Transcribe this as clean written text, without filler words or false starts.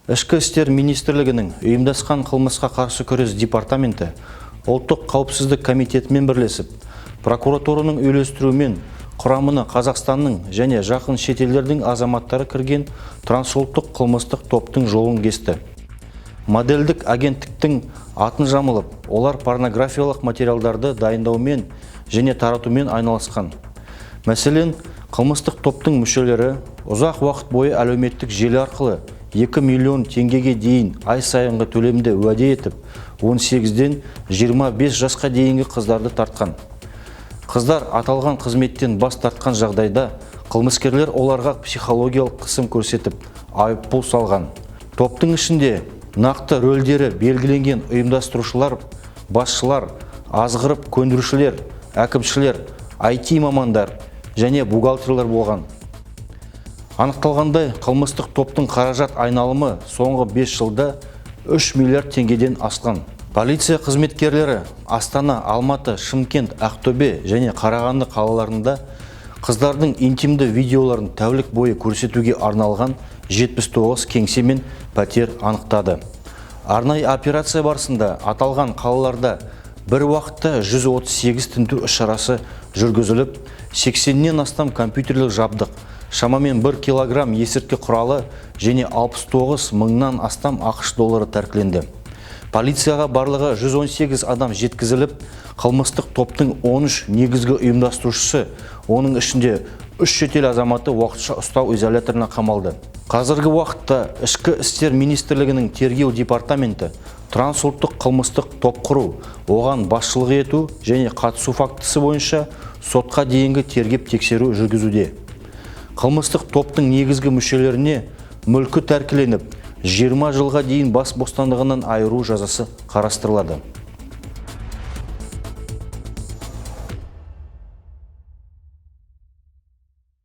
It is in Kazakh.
Ішкі істер министрлігінің ұйымдасқан қылмысқа қарсы күрес департаменті ұлттық қауіпсіздік комитетімен бірлесіп, прокуратураның үйлестіруімен құрамына Қазақстанның және жақын шетелдердің азаматтары кірген трансұлттық қылмыстық топтың жолын кесті. Модельдік агенттіктің атын жамылып, олар порнографиялық материалдарды дайындаумен және таратумен айналысқан. Мәселен, қылмыстық топтың мүшелері ұзақ уақыт бойы әлеуметтік желі арқылы 2 миллион теңгеге дейін ай сайынғы төлемді уәде етіп, 18-ден 25 жасқа дейінгі қыздарды тартқан. Қыздар аталған қызметтен бас тартқан жағдайда қылмыскерлер оларға психологиялық қысым көрсетіп, айыппұл салған. Топтың ішінде нақты рөлдері белгіленген ұйымдастырушылар, басшылар, азғырып көндірушілер, әкімшілер, IT мамандар және бухгалтерлер болған. Анықталғандай, қылмыстық топтың қаражат айналымы соңғы 5 жылда 3 миллиард теңгеден асқан. Полиция қызметкерлері Астана, Алматы, Шымкент, Ақтөбе және Қарағанды қалаларында қыздардың интимді видеоларын тәулік бойы көрсетуге арналған 79 кеңсе мен пәтер анықтады. Арнайы операция барысында аталған қалаларда бір уақытта 138 тінту іс-шарасы жүргізіліп, 80-нен астам компьютерлік жабдық, шамамен 1 килограмм есірткі құралы және 69 мыңнан астам ақш доллары тәркіленді. Полицияға барлығы 118 адам жеткізіліп, қылмыстық топтың 13 негізгі ұйымдастырушысы, оның ішінде 3 шетел азаматы уақытша ұстау изоляторына қамалды. Қазіргі уақытта Ішкі істер министрлігінің тергеу департаменті трансұлттық қылмыстық топ құру, оған басшылық ету және қатысу фактісі бойынша сотқа дейінгі тергеп-тексеру жүргізуде. Қылмыстық топтың негізгі мүшелеріне мүлкі тәркіленіп, 20 жылға дейін бас бостандығынан айыру жазасы қарастырылады.